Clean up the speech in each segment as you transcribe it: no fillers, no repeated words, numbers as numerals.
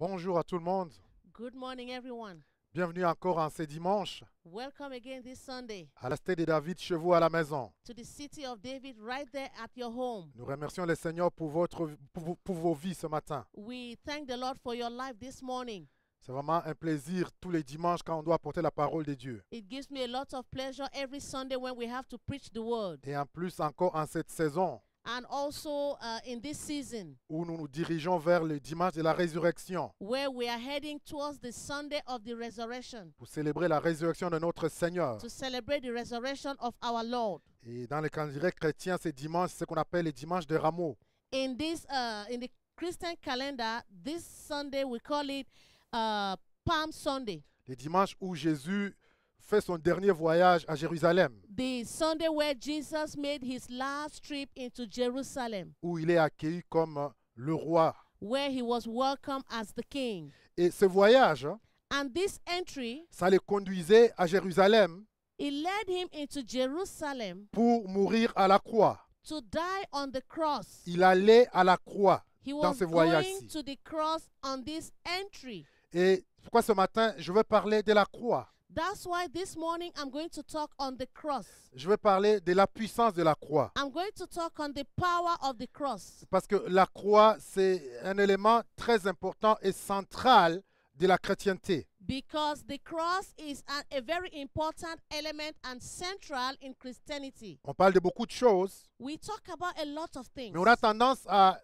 Bonjour à tout le monde. Good morning, everyone. Bienvenue encore en ce dimanche Welcome again this Sunday à la cité de David chez vous à la maison. to the city of David right there at your home. Nous remercions le Seigneur pour vos vies ce matin. We thank the Lord for your life this morning. C'est vraiment un plaisir tous les dimanches quand on doit porter la parole de Dieu. It gives me a lot of pleasure every Sunday when we have to preach the word. Et en plus encore en cette saison And also in this season où nous nous dirigeons vers le dimanche de la résurrection where we are heading towards the Sunday of the resurrection pour célébrer la résurrection de notre Seigneur. to celebrate the resurrection of our Lord. Et dans le calendrier chrétien, ce dimanche, c'est ce qu'on appelle le dimanche de Rameaux. In the Christian calendar, this Sunday we call it Palm Sunday. Le dimanche où Jésus fait son dernier voyage à Jérusalem, The Sunday where Jesus made his last trip into Jerusalem, où il est accueilli comme le roi. where he was welcomed as the king. Et ce voyage, And this entry, ça le conduisait à Jérusalem it led him into Jerusalem pour mourir à la croix. to die on the cross. Il allait à la croix He dans was ce going voyage-ci. to the cross on this entry. Et pourquoi ce matin, je veux parler de la croix. That's why this morning I'm going to talk on the cross. Je veux parler de la puissance de la croix. I'm going to talk on the power of the cross. Parce que la croix, c'est un élément très important et central de la chrétienté. Because the cross is a very important element and central in Christianity. On parle de beaucoup de choses, We talk about a lot of things. mais on a tendance à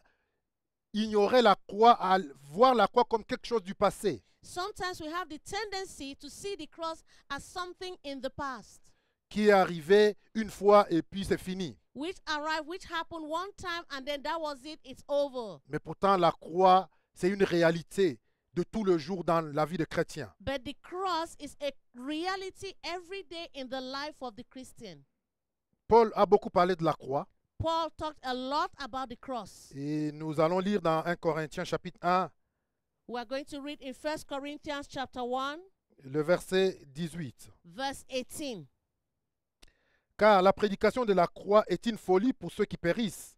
ignorer la croix, à voir la croix comme quelque chose du passé. Sometimes we have the tendency to see the cross as something in the past, Qui est arrivé une fois et puis c'est fini. which arrived, which happened one time, and then that was it, it's over. Mais pourtant, la croix, c'est une réalité de tout le jour dans la vie de chrétien. But the cross is a reality every day in the life of the Christian. Paul a beaucoup parlé de la croix Paul talked a lot about the cross. et nous allons lire dans 1 Corinthiens chapitre 1, We are going to read in 1 Corinthians chapter 1, le verset 18. verse 18. Car la prédication de la croix est une folie pour ceux qui périssent,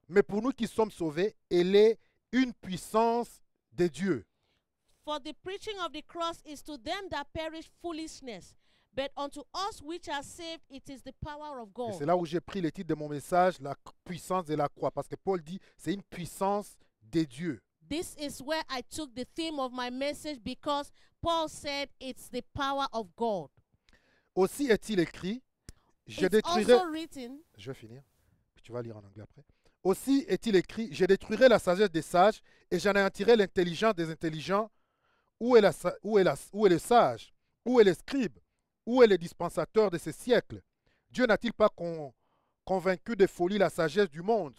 mais pour nous qui sommes sauvés, elle est une puissance de Dieu. For the preaching of the cross is to them that perish foolishness, but unto us which are saved it is the power of Et God. c'est là où j'ai pris le titre de mon message, la puissance de la croix, parce que Paul dit c'est une puissance de Dieu. This is where I took the theme of my message because Paul said it's the power of God. Aussi est-il écrit, je It's détruirai... also written, Je vais finir, puis tu vas lire en anglais après. Aussi est-il écrit, je détruirai la sagesse des sages et j'anéantirai l'intelligence des intelligents. Où est le sage? Où est le scribe? Où est le dispensateur de ce siècle? Dieu n'a-t-il pas convaincu de folie la sagesse du monde?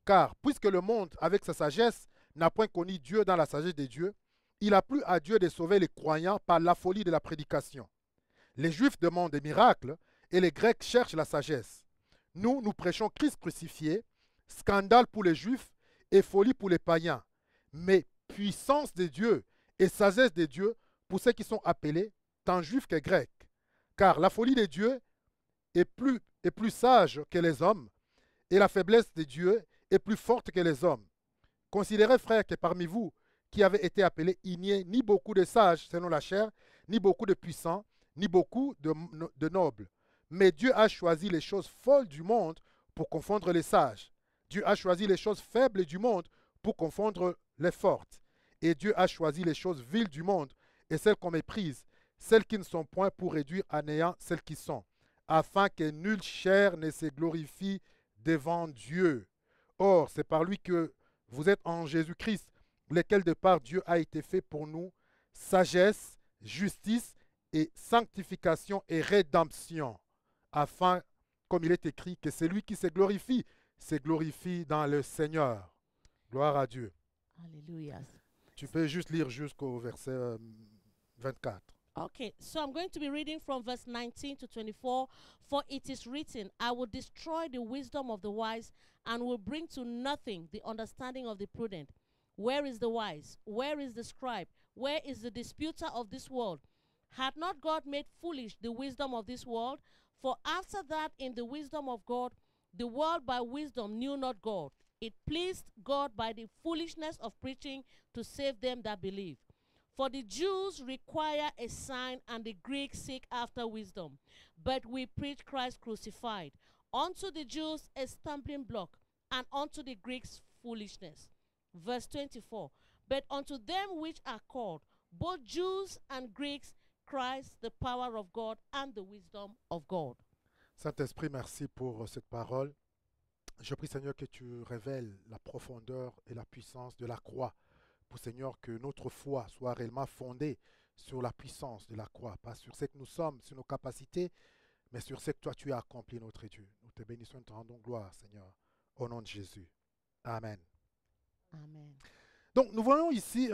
Car puisque le monde, avec sa sagesse, n'a point connu Dieu dans la sagesse de Dieu, il a plu à Dieu de sauver les croyants par la folie de la prédication. Les Juifs demandent des miracles et les Grecs cherchent la sagesse. Nous, nous prêchons Christ crucifié, scandale pour les Juifs et folie pour les païens, mais puissance de Dieu et sagesse de Dieu pour ceux qui sont appelés, tant juifs que grecs. Car la folie de Dieu est plus sage que les hommes, et la faiblesse de Dieu est plus forte que les hommes. Considérez, frères, que parmi vous qui avez été appelés, il n'y ait ni beaucoup de sages selon la chair, ni beaucoup de puissants, ni beaucoup de nobles. Mais Dieu a choisi les choses folles du monde pour confondre les sages. Dieu a choisi les choses faibles du monde pour confondre les fortes. Et Dieu a choisi les choses viles du monde et celles qu'on méprise, celles qui ne sont point pour réduire à néant celles qui sont, afin que nulle chair ne se glorifie devant Dieu. Or, c'est par lui que vous êtes en Jésus-Christ, lequel de par Dieu a été fait pour nous sagesse, justice et sanctification et rédemption, afin, comme il est écrit, que celui qui se glorifie dans le Seigneur. Gloire à Dieu. hallelujah. Tu peux juste lire jusqu'au verset 24. Okay, so I'm going to be reading from verse 19 to 24. For it is written, I will destroy the wisdom of the wise and will bring to nothing the understanding of the prudent. Where is the wise? Where is the scribe? Where is the disputer of this world? Had not God made foolish the wisdom of this world? For after that, in the wisdom of God, the world by wisdom knew not God. it pleased God by the foolishness of preaching to save them that believe. For the Jews require a sign, and the Greeks seek after wisdom. But we preach Christ crucified. Unto the Jews a stumbling block, and unto the Greeks foolishness. Verse 24. But unto them which are called, both Jews and Greeks, Christ, the power of God and the wisdom of God. Saint-Esprit, merci pour cette parole. Je prie, Seigneur, que tu révèles la profondeur et la puissance de la croix. Pour, Seigneur, que notre foi soit réellement fondée sur la puissance de la croix. Pas sur ce que nous sommes, sur nos capacités, mais sur ce que toi tu as accompli, notre Dieu. Nous te bénissons et te rendons gloire, Seigneur, au nom de Jésus. Amen. Amen. Donc, nous voyons ici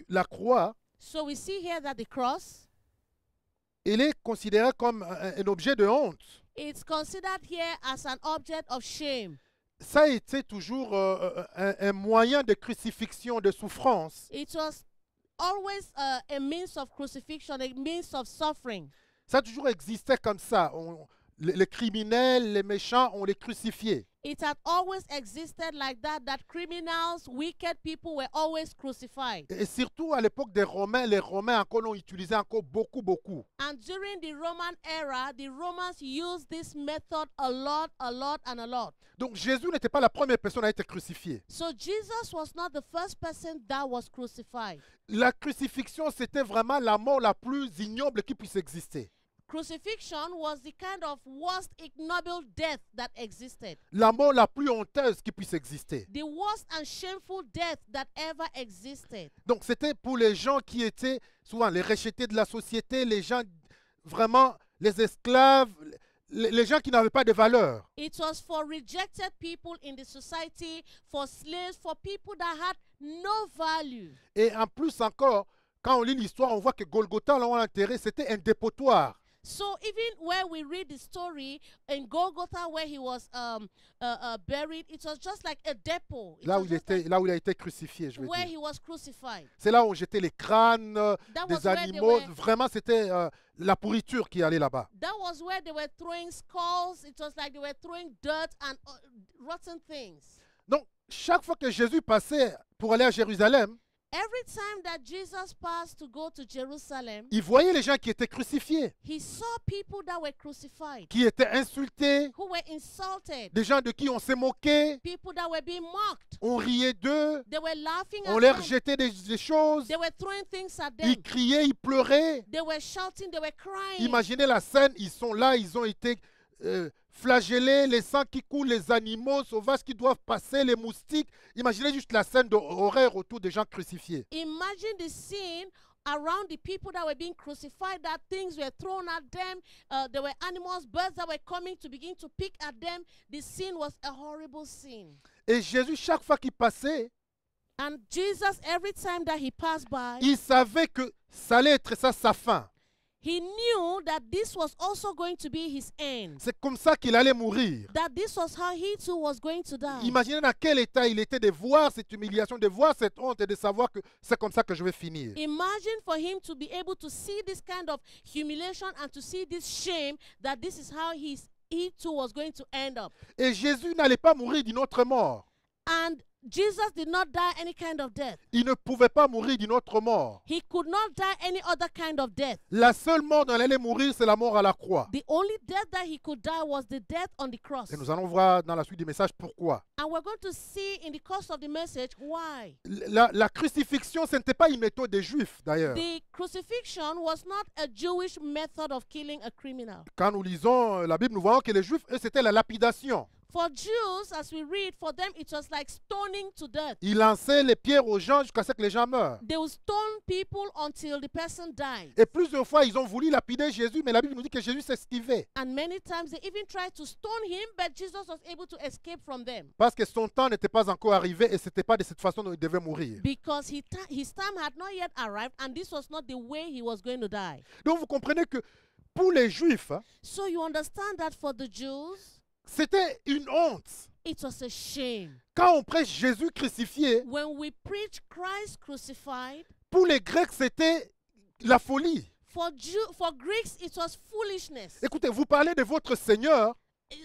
la croix, So we see here that the cross, elle est considérée comme un objet de honte. it's considered here as an object of shame. Ça a été toujours un moyen de crucifixion, de souffrance. It was always a means of crucifixion, a means of suffering. Ça a toujours existé comme ça. Les criminels, les méchants, on les crucifiait. It had always existed like that criminals, wicked people were always crucified. Et surtout à l'époque des Romains, les Romains encore l'ont utilisé encore beaucoup. And during the Roman era, the Romans used this method a lot. Donc Jésus n'était pas la première personne à être crucifiée. So Jesus was not the first person that was crucified. La crucifixion, c'était vraiment la mort la plus ignoble qui puisse exister. Crucifixion was the kind of worst ignoble death that existed. La mort la plus honteuse qui puisse exister. The worst and shameful death that ever existed. Donc c'était pour les gens qui étaient souvent les rejetés de la société, les gens vraiment, les esclaves, les gens qui n'avaient pas de valeur. It was for rejected people in the society, for slaves, for people that had no value. Et en plus encore, quand on lit l'histoire, on voit que Golgotha, là où on l'a enterré, c'était un dépotoir. So even where we read the story in Golgotha where he was buried, it was just like a depot. It Là was où, just like là où il a été crucifié, je veux where dire. he was crucified. C'est là où jetaient les crânes That des was where they animaux. were- Vraiment, c'était la pourriture qui allait là-bas. That was where they were throwing skulls. It was like they were throwing dirt and rotten things. Donc, chaque fois que Jésus passait pour aller à Jérusalem, Every time that Jesus passed to go to Jerusalem, il voyait les gens qui étaient crucifiés, he saw people that were crucified, qui étaient insultés, who were insulted, des gens de qui on s'est moqué, people that were being mocked. on riait d'eux, They were laughing on at leur them. jetait des choses, They were throwing things at them. ils criaient, ils pleuraient. They were shouting, they were crying. Imaginez la scène, ils sont là, ils ont été flagellés, les sangs qui coulent, les animaux sauvages qui doivent passer, les moustiques. Imaginez juste la scène d'horreur autour des gens crucifiés. Imagine the scene around the people that were being crucified, that things were thrown at them. There were animals, birds that were coming to begin to pick at them. The scene was a horrible scene. Et Jésus, chaque fois qu'il passait, And Jesus, every time that he passed by, il savait que ça allait être ça sa fin. he knew that this was also going to be his end. C'est comme ça qu'il allait mourir. That this was how he too was going to die. Imaginez dans quel état il était de voir cette humiliation, de voir cette honte et de savoir que c'est comme ça que je vais finir. Imagine for him to be able to see this kind of humiliation and to see this shame, that this is how he too was going to end up. Et Jésus n'allait pas mourir d'une autre mort. And Jesus did not die any kind of death. Il ne pouvait pas mourir d'une autre mort. He could not die any other kind of death. La seule mort dont il allait mourir, c'est la mort à la croix. The only death that he could die was the death on the cross. Et nous allons voir dans la suite du message pourquoi. And we're going to see in the course of the message why. La crucifixion, ce n'était pas une méthode des Juifs d'ailleurs. The crucifixion was not a Jewish method of killing a criminal. Quand nous lisons la Bible, nous voyons que les Juifs, eux, c'était la lapidation. For Jews, as we read, for them it was like stoning to death. Ils lançaient les pierres aux gens jusqu'à ce que les gens meurent. They would stone people until the person died. Et plusieurs fois, ils ont voulu lapider Jésus, mais la Bible nous dit que Jésus s'esquivait. And many times they even tried to stone him, but Jesus was able to escape from them. Parce que son temps n'était pas encore arrivé et ce n'était pas de cette façon dont il devait mourir. Because his time had not yet arrived, and this was not the way he was going to die. Donc vous comprenez que pour les Juifs, So you understand that for the Jews, c'était une honte. it was a shame. Quand on prêche Jésus crucifié, When we preach Christ crucified, pour les Grecs, c'était la folie. for Greeks, it was foolishness. Écoutez, vous parlez de votre Seigneur,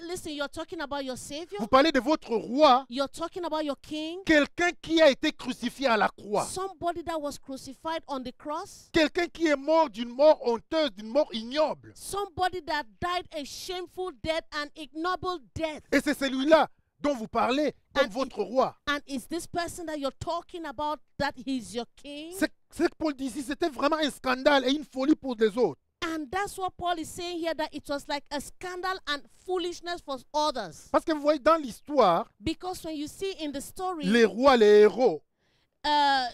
Listen, you're talking about your Savior. Vous parlez de votre roi, You're talking about your King. quelqu'un qui a été crucifié à la croix. Somebody that was crucified on the cross. Quelqu'un qui est mort d'une mort honteuse, d'une mort ignoble. Somebody that died a shameful death, an ignoble death. Et c'est celui-là dont vous parlez comme And votre roi. And is this person that you're talking about that he's your king? C'est que Paul dit ici, c'était vraiment un scandale et une folie pour les autres. And that's what Paul is saying here, that it was like a scandal and foolishness for others. Parce que vous voyez, dans l'histoire, Because when you see in the story, les rois, les héros, uh,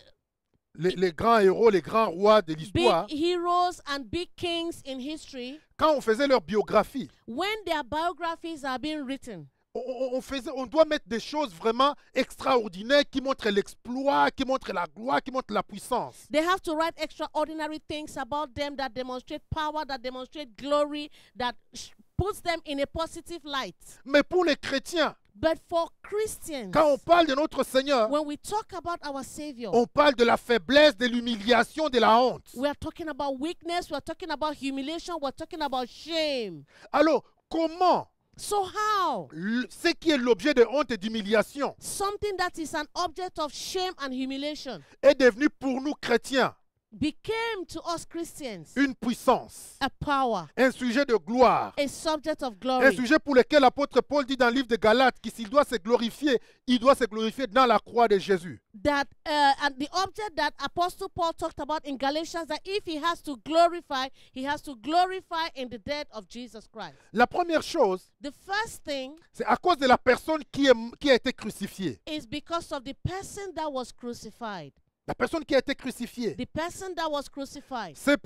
les grands héros, les grands rois de l'histoire, big heroes and big kings in history, quand on faisait leur biographie, when their biographies are being written, on doit mettre des choses vraiment extraordinaires qui montrent l'exploit, qui montrent la gloire, qui montrent la puissance. they have to write extraordinary things about them that demonstrate power, that demonstrate glory, that puts them in a positive light. Mais pour les chrétiens, But for Christians, quand on parle de notre Seigneur, when we talk about our Savior, on parle de la faiblesse, de l'humiliation, de la honte. we are talking about weakness, we are talking about humiliation, we are talking about shame. Alors, comment So how ce qui est l'objet de honte et d'humiliation something that is an object of shame and humiliation est devenu pour nous chrétiens became to us Christians une puissance, a power, un sujet de gloire, a subject of un glory, sujet pour lequel l'apôtre Paul dit dans le livre de Galates qu'il s'il doit se glorifier, il doit se glorifier dans la croix de Jésus. that and the object that Apostle Paul talked about in Galatians, that if he has to glorify in the death of Jesus Christ. La première chose, The first thing c'est à cause de la personne qui a été crucifiée. is because of the person that was crucified. La personne qui a été crucifiée. The person that was crucified. Ce n'est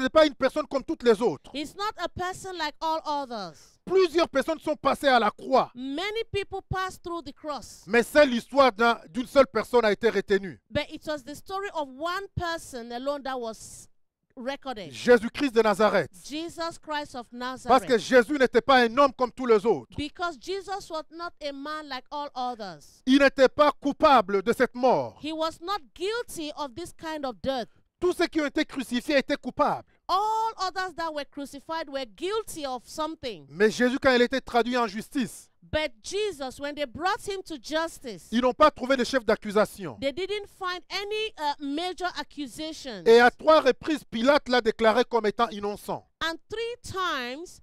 pas une personne comme toutes les autres. He's not a person like all others. Plusieurs personnes sont passées à la croix, Many people passed through the cross, mais seule l'histoire d'une seule personne a été retenue. but it was the story of one person alone that was recorded. Jésus-Christ de Nazareth. Jesus Christ of Parce que Nazareth. Jésus n'était pas un homme comme tous les autres. Because Jesus was not a man like all others. Il n'était pas coupable de cette mort. He was not guilty of this kind of death. Tous ceux qui ont été crucifiés étaient coupables. All others that were crucified were guilty of something. Mais Jésus, quand il était traduit en justice, But Jesus, when they brought him to justice, ils n'ont pas trouvé de chef d'accusation. they didn't find any major accusations. Et à 3 reprises, Pilate l'a déclaré comme étant innocent. And 3 times,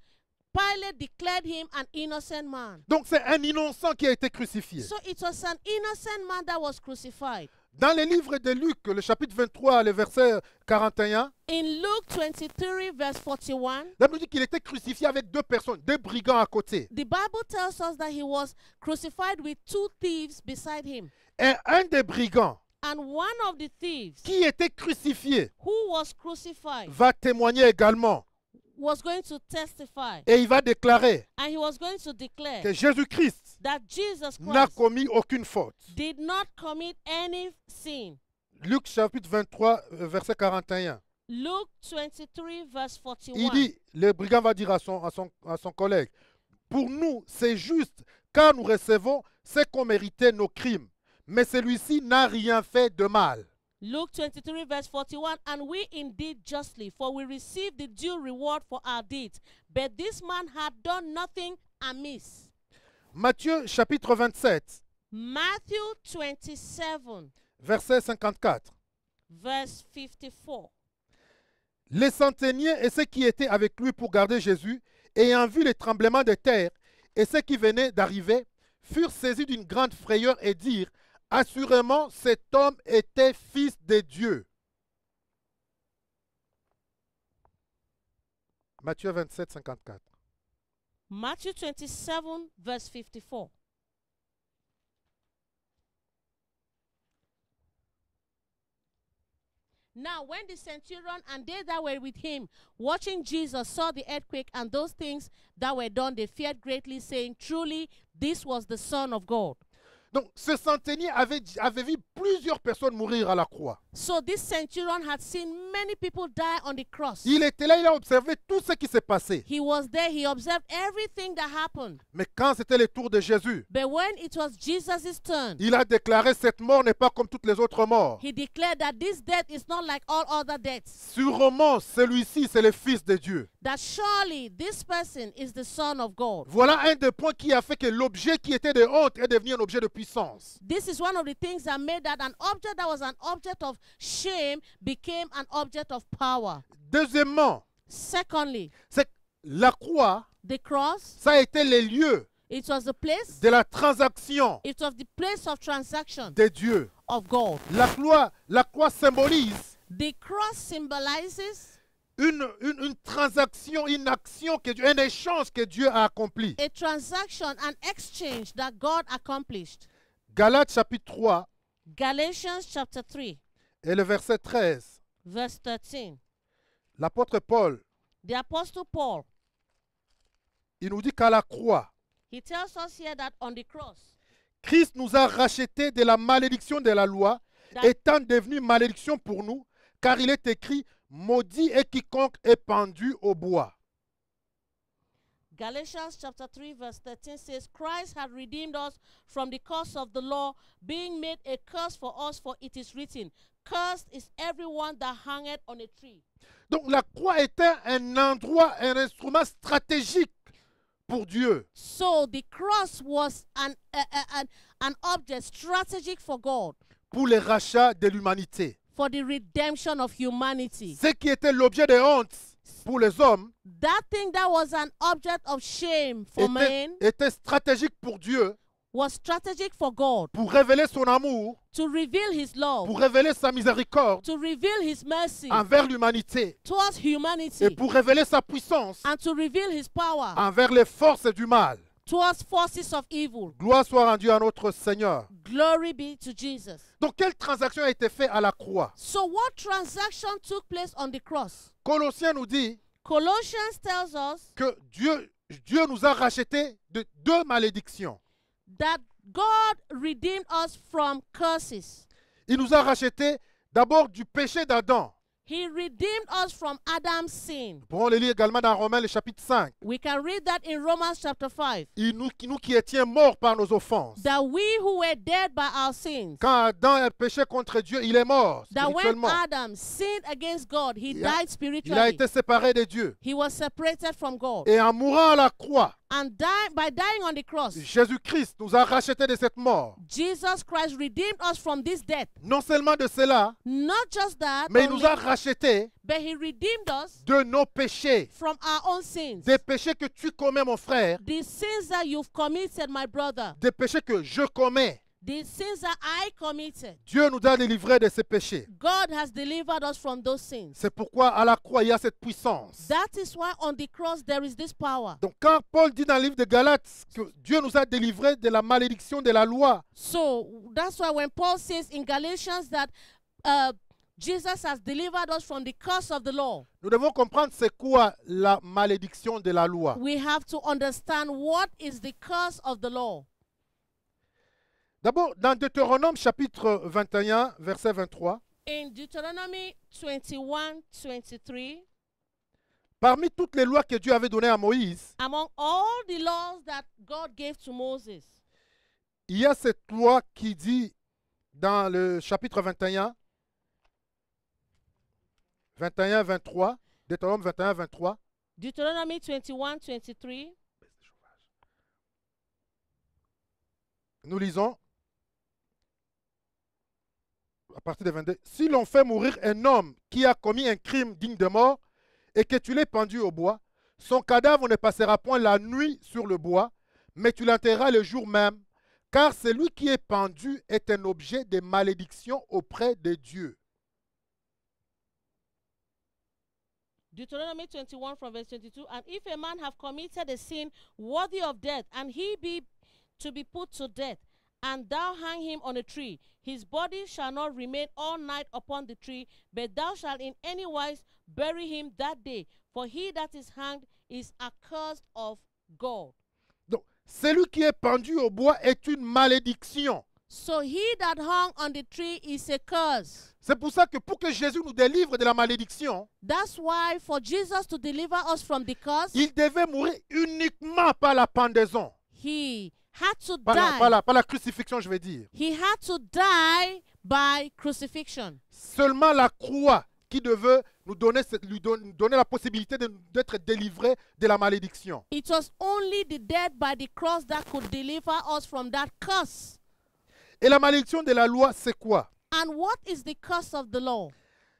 Pilate declared him an innocent man. Donc c'est un innocent qui a été crucifié. So it was an innocent man that was crucified. Dans le livre de Luc, le chapitre 23, le verset 41, In Luke 23, verse 41, la Bible dit qu'il était crucifié avec 2 personnes, 2 brigands à côté. the Bible tells us that he was crucified with 2 thieves beside him. Et un des brigands And one of the thieves qui était crucifié who was crucified va témoigner également. was going to testify. Et il va déclarer And he was going to declare que Jésus-Christ that Jesus n'a Christ commis aucune faute. did not commit any sin. Luc chapitre 23, verset 41. Luke 23, verse 41. Il dit, le brigand va dire à son collègue, pour nous c'est juste car nous recevons ce qu'ont mérité nos crimes. Mais celui-ci n'a rien fait de mal. Luke 23, verse 41, and we indeed justly, for we receive the due reward for our deeds. But this man had done nothing amiss. Matthieu chapitre 27, Matthew 27, verset 54. verse 54. Les centeniers et ceux qui étaient avec lui pour garder Jésus, ayant vu les tremblements de terre et ceux qui venaient d'arriver, furent saisis d'une grande frayeur et dirent, assurément cet homme était fils de Dieu. Matthieu 27, 54. Matthew 27, verse 54. Now, when the centurion and they that were with him, watching Jesus, saw the earthquake and those things that were done, they feared greatly, saying, truly, this was the Son of God. Donc, ce centenier avait vu plusieurs personnes mourir à la croix. So this centurion had seen many people die on the cross. Il était là, il a observé tout ce qui s'est passé. He was there, he observed everything that happened. Mais quand c'était le tour de Jésus, But when it was Jesus' turn, il a déclaré cette mort n'est pas comme toutes les autres morts. he declared that this death is not like all other deaths. Sûrement, celui-ci, c'est le Fils de Dieu. That surely this person is the Son of God. Voilà un des points qui a fait que l'objet qui était de honte est devenu un objet de puissance. This is one of the things that made that an object that was an object of shame became an object of power. Deuxièmement, Secondly, c'est que la croix, the cross, ça a été le lieu it was the place, de la transaction it was the place of transaction de Dieu. of God. La croix symbolise The cross symbolizes une transaction, une action, un échange que Dieu a accompli. a transaction, an exchange that God accomplished. Galates chapitre 3 Galatians chapter 3, et le verset 13. verse 13. L'apôtre Paul, The Apostle Paul, il nous dit qu'à la croix, he tells us here that on the cross, Christ nous a rachetés de la malédiction de la loi, that, étant devenu malédiction pour nous, car il est écrit, maudit est quiconque est pendu au bois. Galatians chapter 3 verse 13 says, Christ had redeemed us from the curse of the law, being made a curse for us, for it is written, cursed is everyone that hangeth on a tree. Donc la croix était un endroit, un instrument stratégique pour Dieu. So the cross was an object strategic for God, Pour le rachat de l'humanité. for the redemption of humanity. Ce qui était l'objet de honte pour les hommes That thing that was an object of shame for man était stratégique pour Dieu, was strategic for God pour révéler son amour, to reveal his love, pour révéler sa miséricorde to reveal his mercy envers l'humanité towards et humanity, pour révéler sa puissance and to reveal his power envers les forces du mal. towards forces of evil. Gloire soit rendue à notre Seigneur. Glory be to Jesus. Donc, quelle transaction a été faite à la croix? So what transaction took place on the cross? Colossiens nous dit Colossians tells us que Dieu nous a rachetés de deux malédictions. that God redeemed us from curses. Il nous a rachetés d'abord du péché d'Adam. He redeemed us from Adam's sin. Nous pourrons le lire également dans Romains, le chapitre 5. We can read that in Romans chapter 5. Nous qui étions morts par nos offenses. That we who were dead by our sins, Quand Adam a péché contre Dieu, il est mort that when spirituellement. Adam sinned against God, he Il a- died Il a spiritually. été séparé de Dieu. He was separated from God. Et en mourant à la croix, And by dying on the cross, Jésus-Christ nous a rachetés de cette mort. Jesus Christ redeemed us from this death. Non seulement de cela, Not just that, mais il only, nous a rachetés but he redeemed us de nos péchés. from our own sins. Des péchés que tu commets, mon frère. The sins that you've committed, my brother, Des péchés que je commets. the sins that I committed, Dieu nous a délivrés de ces péchés. God has delivered us from those sins. C'est pourquoi à la croix, il y a cette puissance. That is why on the cross there is this power. Donc quand Paul dit dans le livre de Galates que Dieu nous a délivrés de la malédiction de la loi, So that's why when Paul says in Galatians that Jesus has delivered us from the curse of the law, nous devons comprendre c'est quoi la malédiction de la loi. we have to understand what is the curse of the law. D'abord, dans Deutéronome chapitre 21, verset 23, In Deuteronomy 21:23, parmi toutes les lois que Dieu avait données à Moïse, among all the laws that God gave to Moses, il y a cette loi qui dit dans le chapitre 21, 23, Deutéronome 21, 23, Deuteronomy 21:23, nous lisons à partir de 22. Si l'on fait mourir un homme qui a commis un crime digne de mort et que tu l'aies pendu au bois, son cadavre ne passera point la nuit sur le bois, mais tu l'enterreras le jour même, car celui qui est pendu est un objet de malédiction auprès de Dieu. Deuteronomy 21 from verse 22, and if a man have committed a sin worthy of death, and he be to be put to death, and thou hang him on a tree, his body shall not remain all night upon the tree, but thou shalt in any wise bury him that day, for he that is hanged is accursed of God. Donc, celui qui est pendu au bois est une malédiction. So he that hung on the tree is a curse. C'est pour ça que pour que Jésus nous délivre de la malédiction, That's why for Jesus to deliver us from the curse, il devait mourir uniquement par la pendaison. he had to Par die. la crucifixion, je vais dire. He had to die by crucifixion. Seulement la croix qui devait nous donner, donner la possibilité d'être délivré de la malédiction. It was only the death by the cross that could deliver us from that curse. Et la malédiction de la loi, c'est quoi? And what is the curse of the law?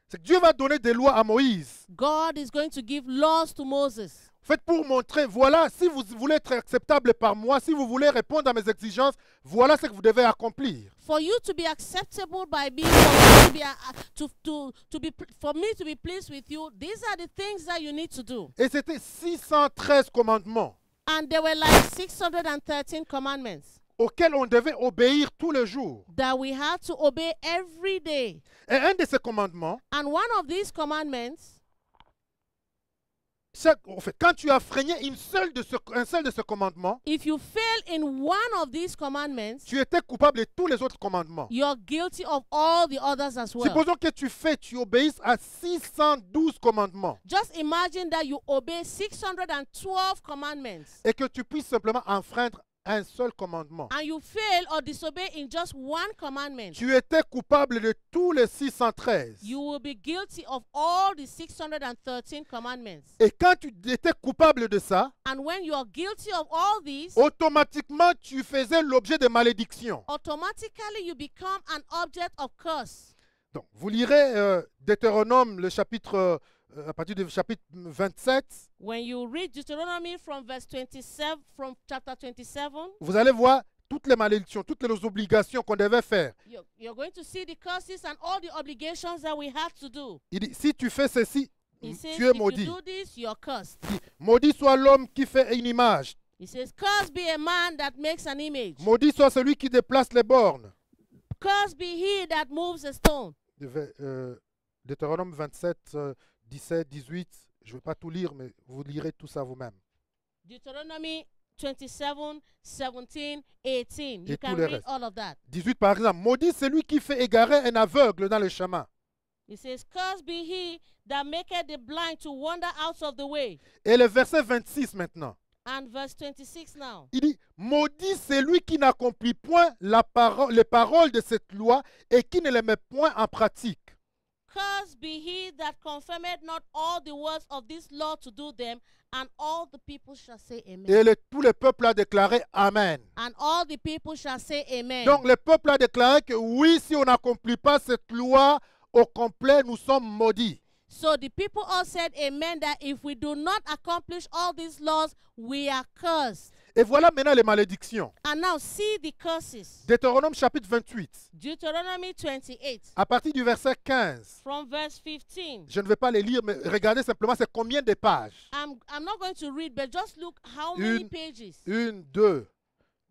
C'est que Dieu va donner des lois à Moïse. God is going to give laws to Moses. En fait, pour montrer, voilà, si vous voulez être acceptable par moi, si vous voulez répondre à mes exigences, voilà ce que vous devez accomplir. For you to be acceptable by me, for, you to be, for me to be pleased with you, these are the things that you need to do. Et c'était 613 commandements And there were like 613 commandments auxquels on devait obéir tous les jours. that we had to obey every day. Et un de ces commandements, And one of these commandments, en fait, quand tu as freiné un seul de ces commandements, if you fail in one of these commandments, tu étais coupable de tous les autres commandements. you're guilty of all the others as well. Supposons que tu obéisses à 612 commandements Just imagine that you obey 612 commandments et que tu puisses simplement enfreindre un seul commandement. and you fail or disobey in just one commandment. Tu étais coupable de tous les 613. You will be guilty of all the 613 commandments. Et quand tu étais coupable de ça, And when you are guilty of all these, automatiquement tu faisais l'objet de malédiction. automatically you become an object of curse. Donc, vous lirez Deutéronome, le chapitre, à partir du chapitre 27, When you read Deuteronomy from verse 27, from chapter 27, vous allez voir toutes les malédictions, toutes les obligations qu'on devait faire. you're going to see the curses and all the obligations that we have to do. Il dit, si tu fais ceci, He says, tu es if you maudit. do this, you're cursed. Il dit, maudit soit l'homme qui fait une image. He says, cursed be a man that makes an image. Maudit soit celui qui déplace les bornes. Cursed be he that moves a stone. Deutéronome 27, 17, 18. Je ne vais pas tout lire, mais vous lirez tout ça vous-même. Deuteronomy 27, 17, 18. You Et can tous les read restes. all of that. 18 par exemple. Maudit celui qui fait égarer un aveugle dans le chemin. He says, cursed be he that maketh the blind to wander out of the way. Et le verset 26 maintenant. And verse 26 now. Il dit, maudit celui qui n'accomplit point les paroles de cette loi et qui ne les met point en pratique. Cursed be he that confirmeth not all the words of this law to do them, and all the people shall say amen. Et tout le peuple a déclaré Amen. And all the people shall say amen. Donc le peuple a déclaré que oui, si on n'accomplit pas cette loi au complet, nous sommes maudits. So the people all said amen, that if we do not accomplish all these laws, we are cursed. Et voilà maintenant les malédictions. And now see the curses. Deutéronome chapitre 28, Deuteronomy 28, à partir du verset 15. from verse 15. Je ne vais pas les lire, mais regardez simplement c'est combien de pages. I'm not going to read, but just look how many pages. 1, 2,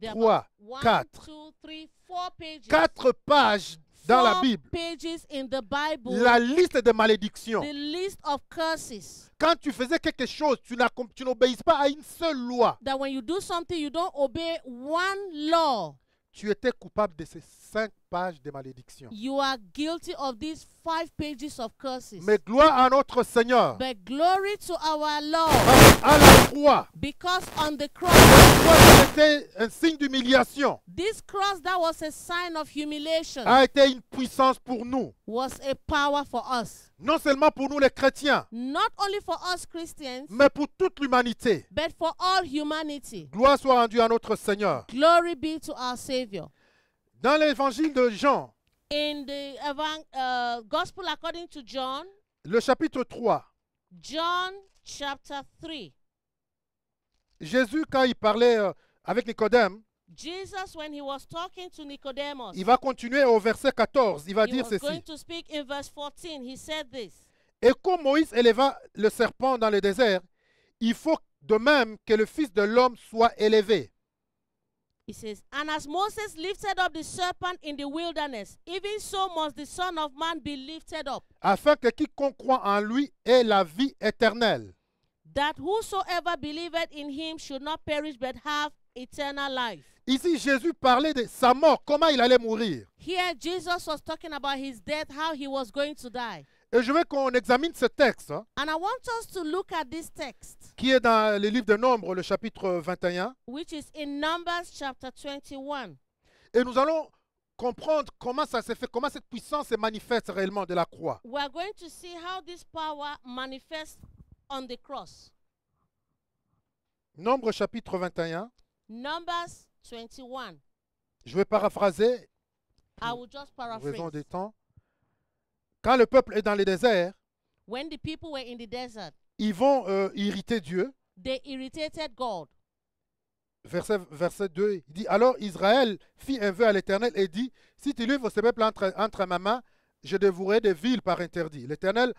There are 3, about 1, 4. 2, 3, 4 pages. 4 pages dans la 4 Bible. pages in the Bible. La liste des malédictions. The list of curses. Quand tu faisais quelque chose, tu n'obéis pas à une seule loi. That when you do something, you don't obey one law. Tu étais coupable de ces 5 pages de malédictions. You are guilty of these 5 pages of curses. Mais gloire à notre Seigneur. But glory to our Lord. À la croix, Because on the cross, c'était un signe d'humiliation. this cross that was a sign of humiliation A été une puissance pour nous. was a power for us. Non seulement pour nous les chrétiens, Not only for us Christians, mais pour toute l'humanité. but for all humanity. Gloire soit rendue à notre Seigneur. Glory be to our Savior. Dans l'évangile de Jean, In the Gospel according to John, le chapitre 3, John chapter 3. Jésus, quand il parlait avec Nicodème, Jesus, when he was talking to Nicodemus, il va continuer au verset 14. Il va he dire was going ceci. to speak in verse 14. He said this. Et comme Moïse éleva le serpent dans le désert, il faut de même que le Fils de l'homme soit élevé. He says, and as Moses lifted up the serpent in the wilderness, even so must the Son of Man be lifted up, Afin que quiconque croit en lui ait la vie éternelle. that whosoever believeth in him should not perish but have eternal life. Ici, Jésus parlait de sa mort, comment il allait mourir. Here, Jesus was talking about his death, how he was going to die. Et je veux qu'on examine ce texte, hein, And I want us to look at this text, qui est dans le livre de Nombres, le chapitre 21. which is in Numbers chapter 21. Et nous allons comprendre comment ça s'est fait, comment cette puissance se manifeste réellement de la croix. We are going to see how this power manifests on the cross. Nombre chapitre 21. Numbers 21. Je vais paraphraser, I will just en raison paraphrase. des temps. Quand le peuple est dans le désert, When the people were in the desert, ils vont irriter Dieu. they irritated God. Verset 2, il dit, alors Israël fit un vœu à l'Éternel et dit, si tu livres ce peuple entre ma main, je dévouerai des villes par interdit. L'Éternel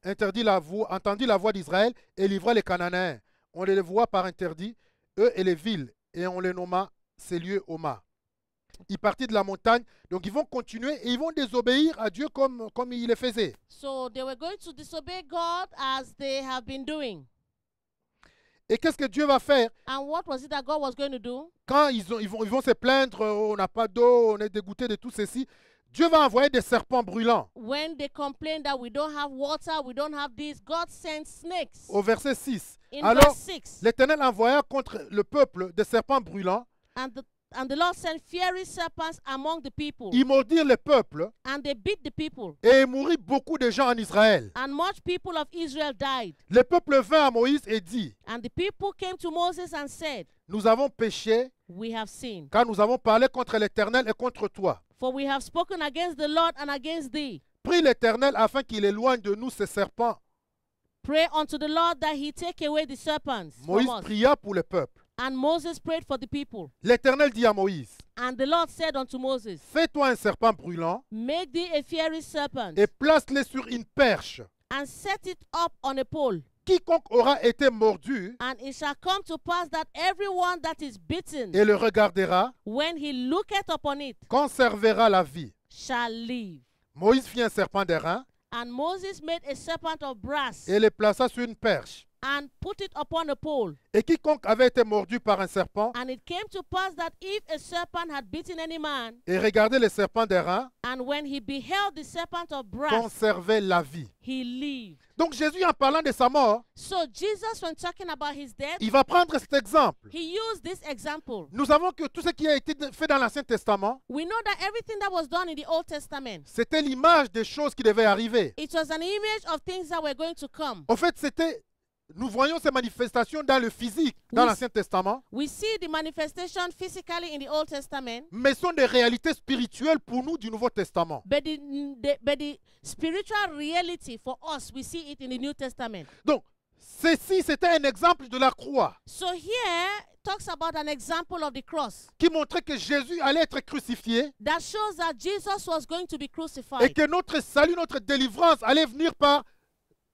entendit la voix d'Israël et livra les Cananéens. On les voit par interdit, eux et les villes, et on les nomma ces lieux Homa. Ils partirent de la montagne, donc ils vont continuer et ils vont désobéir à Dieu comme il le faisait. So they were going to disobey God as they have been doing. Et qu'est-ce que Dieu va faire And what was it that God was going to do? quand ils vont se plaindre, oh, on n'a pas d'eau, on est dégoûté de tout ceci. Dieu va envoyer des serpents brûlants. When they complained that we don't have water, we don't have this, God sent snakes. Au verset 6. In Alors, verse 6, l'Éternel envoya contre le peuple des serpents brûlants. and the Lord sent fiery serpents among the people, Ils mordirent le peuple and they beat the people, et il mourit beaucoup de gens en Israël. and much people of Israel died. Le peuple vint à Moïse et dit, And the people came to Moses and said, nous avons péché we have sinned, car nous avons parlé contre l'Éternel et contre toi. for we have spoken against the Lord and against thee. Prie l'Éternel afin qu'il éloigne de nous ces serpents. Pray unto the Lord that he take away the serpents Moïse from us. pria pour le peuple. And Moses prayed for the people. L'Éternel dit à Moïse, And the Lord said unto Moses, fais-toi un serpent brûlant make thee a fiery serpent, et place-le sur une perche. and set it up on a pole. Quiconque aura été mordu And it shall come to pass that everyone that is bitten, et le regardera, when he looketh upon it, conservera la vie. shall live. Moïse fit un serpent d'airain And Moses made a serpent of brass, et le plaça sur une perche. and put it upon a pole. Et quiconque avait été mordu par un serpent And it came to pass that if a serpent had bitten any man, et regardait le serpent d'airain, and when he beheld the serpent of brass, conservait la vie. he lived. Donc Jésus, en parlant de sa mort, So Jesus, when talking about his death, il va prendre cet exemple. he used this example. Nous savons que tout ce qui a été fait dans l'Ancien Testament, We know that everything that was done in the Old Testament, c'était l'image des choses qui devaient arriver. it was an image of things that were going to come. En fait, nous voyons ces manifestations dans le physique, dans Oui. l'Ancien Testament, We see the manifestation physically in the Old Testament, mais sont des réalités spirituelles pour nous du Nouveau Testament. but the spiritual reality for us, we see it in the New Testament. Donc, ceci, c'était un exemple de la croix So here talks about an example of the cross qui montrait que Jésus allait être crucifié that shows that Jesus was going to be et crucified, que notre salut, notre délivrance allait venir par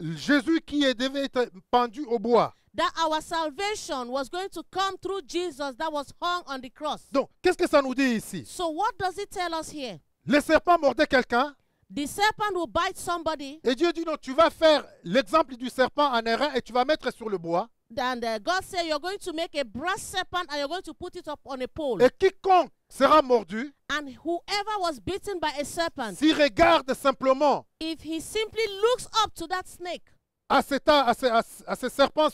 Jésus qui devait être pendu au bois. that our salvation was going to come through Jesus that was hung on the cross. Donc, qu'est-ce que ça nous dit ici? So what does it tell us here? Le serpent mordait quelqu'un The serpent will bite somebody, et Dieu dit non, tu vas faire l'exemple du serpent en airain et tu vas mettre sur le bois. and God said you're going to make a brass serpent and you're going to put it up on a pole. Et quiconque sera mordu, And whoever was bitten by a serpent, s'il regarde simplement if he simply looks up to that snake, à ce serpent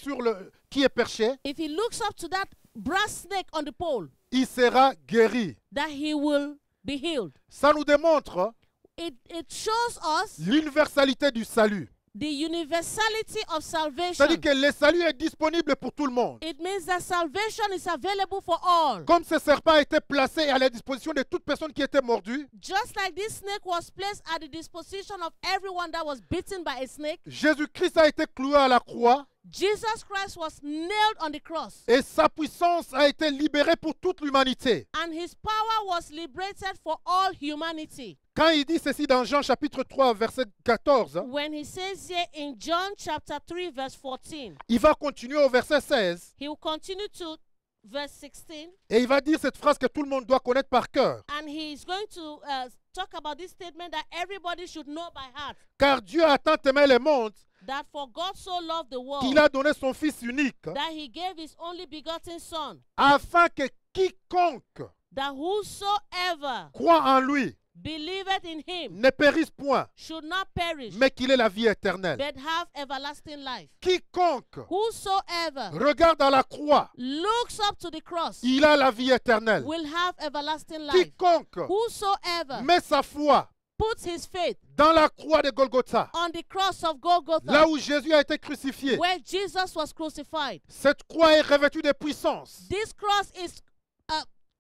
qui est perché, if he looks up to that brass snake on the pole, il sera guéri. that he will be healed. Ça nous démontre It shows us l'universalité du salut. the universality of salvation. C'est-à-dire que le salut est disponible pour tout le monde. It means that salvation is available for all. Comme ce serpent a été placé à la disposition de toute personne qui était mordue, Just like this snake was placed at the disposition of everyone that was bitten by a snake, Jésus-Christ a été cloué à la croix Jesus Christ was nailed on the cross, et sa puissance a été libérée pour toute l'humanité. and his power was liberated for all humanity. Quand il dit ceci dans Jean chapitre 3 verset 14, When he says here in John chapter 3 verse 14, il va continuer au verset 16 he will continue to verse 16, et il va dire cette phrase que tout le monde doit connaître par cœur. and he is going to talk about this statement that everybody should know by heart, Car Dieu a tant aimé le monde that for God so loved the world qu'il a donné son Fils unique that he gave his only begotten son, afin que quiconque that whosoever croit en lui believeth in him ne périsse point, should not perish, mais qu'il ait la vie éternelle. but have everlasting life. Quiconque Whosoever regarde à la croix, looks up to the cross il a la vie éternelle. will have everlasting life. Quiconque Whosoever met sa foi puts his faith dans la croix de Golgotha, on the cross of Golgotha, là où Jésus a été crucifié, where Jesus was crucified, cette croix est revêtue de puissance this cross is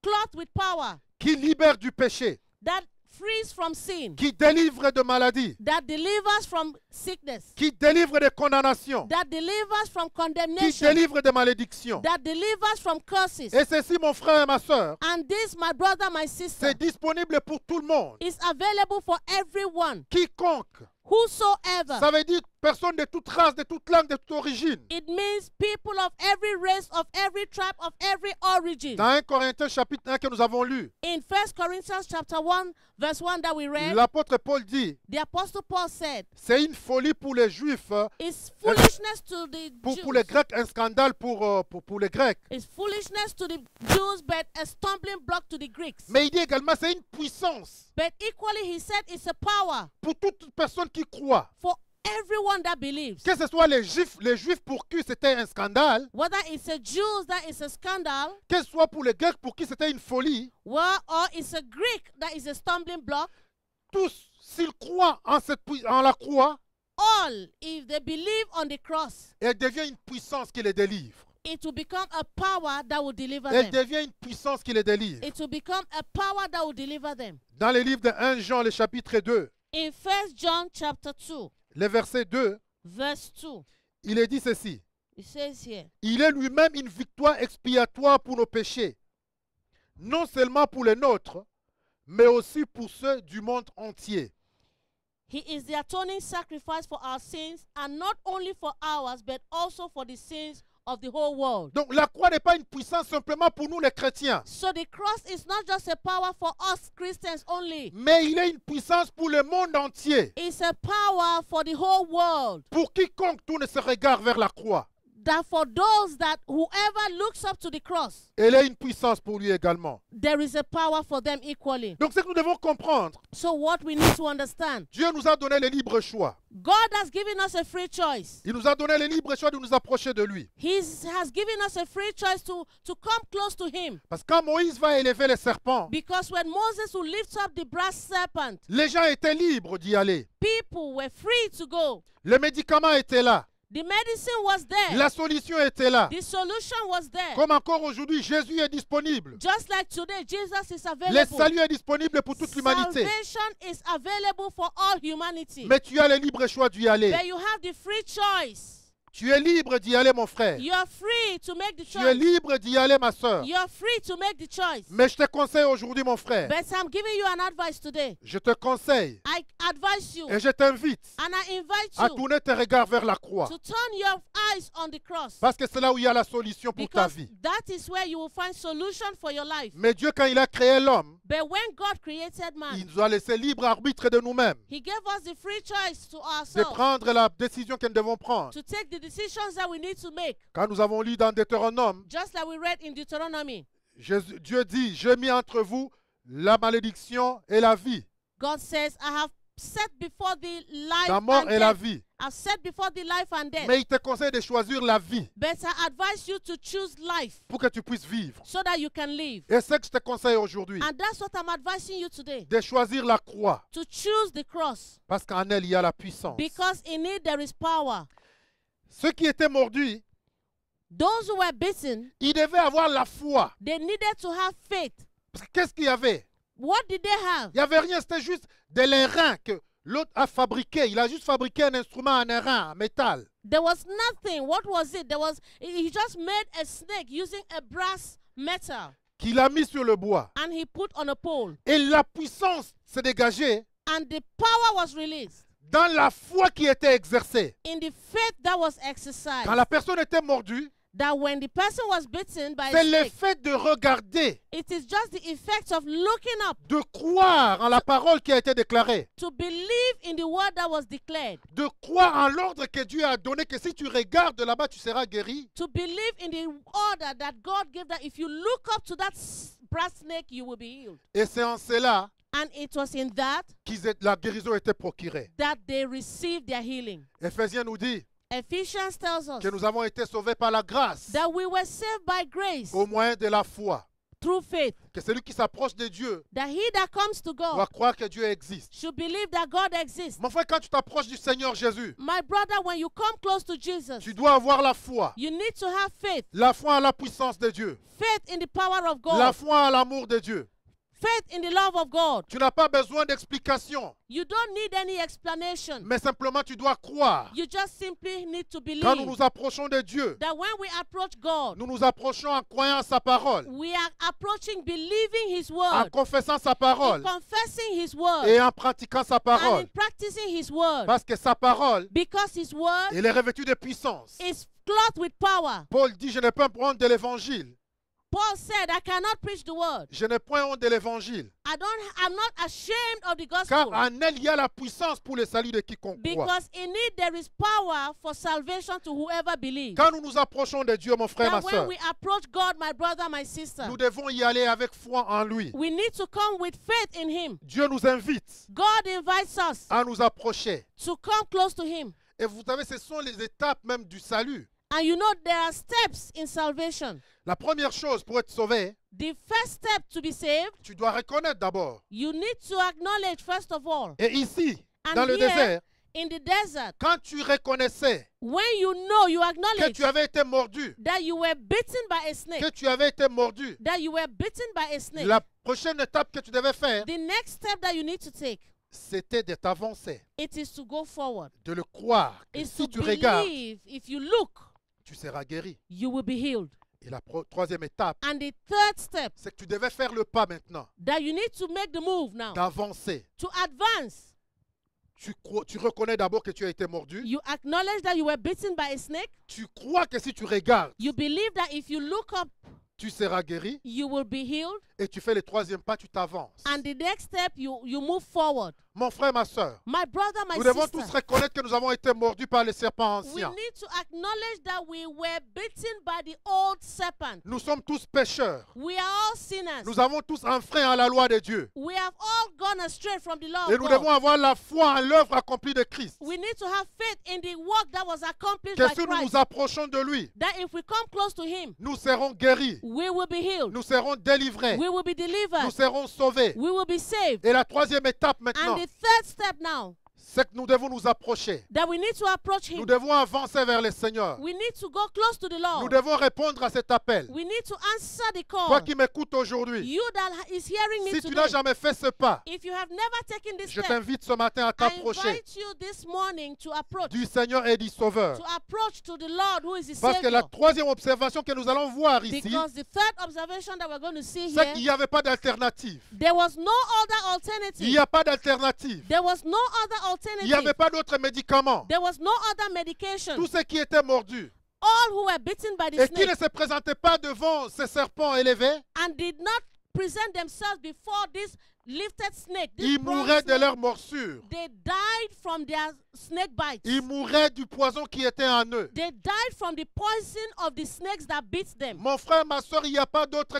clothed with power qui libère du péché, that frees from sin, qui délivre de maladie, that delivers from sickness, qui délivre de condamnation, that delivers from qui condemnation, délivre de malédiction. that delivers from curses. Et ceci, mon frère et ma soeur, And this, my brother, my sister, c'est disponible pour tout le monde. is available for everyone. Quiconque, Whosoever. ça veut dire personne de toute race, de toute langue, de toute origine. It means people of every race, of every tribe, of every origin. Dans 1 Corinthiens chapitre 1 que nous avons lu, In 1 Corinthians chapter 1, verse 1 that we read, l'apôtre Paul dit, the Apostle Paul said, c'est une folie pour les Juifs, it's foolishness to the pour les Jews. Grecs, un scandale pour les Grecs. It's foolishness to the Jews, but a stumbling block to the Greeks. Mais il dit également, c'est une puissance But equally, he said it's a power pour toute personne qui croit. for everyone that believes. Que ce soit les Juifs pour qui c'était un scandale, Whether it's a Jews that is a scandal, que ce soit pour les Grecs pour qui c'était une folie, or it's a Greek that is a stumbling block, tous, s'ils croient en la croix, all, if they believe on the cross, elle devient une puissance qui les délivre. it will become a power that will deliver Elle them. devient une puissance qui les délivre. It will become a power that will deliver them. Dans le livre de 1 Jean, le chapitre 2, In 1 John chapter 2, le verset 2, verse 2, il est dit ceci. it says here, Il est lui-même une victoire expiatoire pour nos péchés, non seulement pour les nôtres, mais aussi pour ceux du monde entier. He is the atoning sacrifice for our sins, and not only for ours, but also for the sins of the whole world. Donc la croix n'est pas une puissance simplement pour nous les chrétiens, So the cross is not just a power for us Christians only. mais il est une puissance pour le monde entier. It's a power for the whole world. Pour quiconque tourne ses regards vers la croix, That for those that whoever looks up to the cross, elle est une puissance pour lui également. there is a power for them equally. Donc ce que nous devons comprendre, So what we need to understand, Dieu nous a donné le libre choix. God has given us a free choice. Il nous a donné le libre choix de nous approcher de lui. He has given us a free choice to come close to him. Parce que quand Moïse va élever les serpents, Because when Moses will lift up the brass serpent, les gens étaient libres d'y aller. people were free to go. Le médicament était là. The medicine was there. La solution était là. The solution was there. Comme encore aujourd'hui, Jésus est disponible. Just like today, Jesus is Le available. salut est disponible pour toute l'humanité. Salvation is available for all humanity. Mais tu as le libre choix d'y aller. But you have the free choice. Tu es libre d'y aller, mon frère. You are free to make the Tu es choice. libre d'y aller, ma soeur. You are free to make the choice. Mais je te conseille aujourd'hui, mon frère. But I'm giving you an advice today. Je te conseille I advise you et je t'invite and I invite à you tourner tes regards vers la croix. to turn your eyes on the cross. Parce que c'est là où il y a la solution pour ta Because vie. that is where you will find solution for your life. Mais Dieu, quand il a créé l'homme, But when God created man, il nous a laissé libre arbitre de nous-mêmes, He gave us the free choice to de ourselves prendre la décision que nous devons prendre. to take the decisions that we need to make. Quand nous avons lu dans Deutéronome, Just like we read in Deuteronomy, Dieu dit, j'ai mis entre vous la malédiction et la vie, God says, I have set before thee life la mort and et la death. vie. I've set before thee life and death. Mais il te conseille de choisir la vie But I advise you to choose life pour que tu puisses vivre. so that you can live. Et c'est ce que je te conseille aujourd'hui, And that's what I'm advising you today. de choisir la croix, To choose the cross. parce qu'en elle, il y a la puissance. Because in it there is power. Ceux qui étaient mordus, Those who were bitten, ils devaient avoir la foi. they needed to have faith. Parce que qu'est-ce qu'il y avait? What did they have? Il n'y avait rien, c'était juste de l'airain que l'autre a fabriqué. Il a juste fabriqué un instrument en airain, en métal. There was nothing. What was it? He just made a snake using a brass metal Qu'il a mis sur le bois. and he put on a pole. Et la puissance s'est dégagée And the power was released dans la foi qui était exercée. in the faith that was exercised. Quand la personne était mordue, that when the person was bitten by C'est a snake, l'effet de regarder, it is just the effect of looking up, de croire en la parole qui a été déclarée, to believe in the word that was declared, de croire en l'ordre que Dieu a donné, que si tu regardes de là-bas, tu seras guéri. to believe in the order that God gave, that if you look up to that brass snake, you will be healed. Et c'est en cela And it was in that la guérison était procurée. that they received their healing. Éphésiens nous dit Ephesians tells us que nous avons été sauvés par la grâce that we were saved by grace au moyen de la foi. through faith, Que celui qui s'approche de Dieu that he that comes to doit God croire que Dieu existe. should believe that God exists. Mon frère, quand tu t'approches du Seigneur Jésus, My brother, when you come close to Jesus, tu dois avoir la foi. you need to have faith. La foi en la puissance de Dieu. Faith in the power of La God. foi en l'amour de Dieu. Faith in the love of God. Tu n'as pas besoin d'explication, You don't need any explanation. mais simplement tu dois croire. You just simply need to believe Quand nous nous approchons de Dieu, that when we approach God, nous nous approchons en croyant sa parole, we are approaching believing His en word, confessant sa in parole confessing His word, et en pratiquant sa and parole. in practicing His word. Parce que sa parole, Because His word elle est revêtue de puissance. is clothed with power. Paul dit, je n'ai pas honte de l'évangile. Paul said, I cannot preach the word. Je n'ai point honte de l'évangile. I'm not ashamed of the Car gospel. en elle, il y a la puissance pour le salut de quiconque croit. Because in it there is power for salvation to whoever believes. Quand nous nous approchons de Dieu, mon frère, ma That when soeur, we approach God, my brother, my sister, nous devons y aller avec foi en lui. we need to come with faith in Him. Dieu nous invite God invites us à nous approcher. to come close to Him. Et vous savez, ce sont les étapes même du salut. And you know there are steps in salvation. La première chose pour être sauvé, The first step to be saved, tu dois reconnaître d'abord. you need to acknowledge first of all. Et ici, And dans le here, désert, in the desert, quand tu reconnaissais when you know, you que acknowledge tu avais été mordu, that you were bitten by a snake, que tu avais été mordu, that you were bitten by a snake, la prochaine étape que tu devais faire, the next step that you need to take, c'était de t'avancer, it is to go forward. de le croire. Que Is si to tu regardes, believe, if you look, tu seras guéri. you will be healed. Et la troisième étape, And the third step, c'est que tu devais faire le pas maintenant, that you need to make the move now, d'avancer. to advance. Tu reconnais d'abord que tu as été mordu. You acknowledge that you were bitten by a snake. Tu crois que si tu regardes, You believe that if you look up, tu seras guéri. you will be healed. Et tu fais le troisième pas, tu t'avances. And the next step, you move forward. Mon frère, ma soeur, My brother, my nous devons tous sister, reconnaître que nous avons été mordus par les serpents we anciens. need to acknowledge that we were bitten by the old serpent. Nous sommes tous pécheurs. We are all sinners. Nous avons tous enfreint à la loi de Dieu. We have all gone astray from the law Et of nous God. devons avoir la foi en l'œuvre accomplie de Christ. We need to have faith in the work that was accomplished Que by si nous Christ. nous approchons de lui, That if we come close to Him, nous serons guéris. we will be healed. Nous serons délivrés. We will be Nous delivered. serons sauvés. We will be saved. Et la troisième étape And maintenant, the third step now, c'est que nous devons nous approcher. that we need to approach Nous Him. devons avancer vers le Seigneur. We need to go close to the Nous Lord. devons répondre à cet appel. We need to answer the Toi call. qui m'écoutes aujourd'hui, You that is hearing me si tu n'as today, jamais fait ce pas, if you have never taken this je step, t'invite ce matin à I t'approcher invite you this morning to approach, du Seigneur et du Sauveur. to approach to the Lord who is the Parce que la Savior. troisième observation que nous allons voir ici, Because the third observation that we're going to see c'est qu'il here, n'y avait pas d'alternative. there was no other Il n'y alternative. a pas d'alternative. There was no other Il n'y avait alternative. pas d'autres médicaments. There was no other medication. Tous ceux qui étaient mordus All who were bitten by the et qui ne snake se présentaient pas devant ces serpents élevés, and did not present themselves before this lifted snake, this ils bronze mouraient de snake, leurs morsures. they died from their snake bites. Ils mouraient du poison qui était en eux. They died from the poison of the snakes that beat them. Mon frère, ma soeur, il n'y a pas d'autre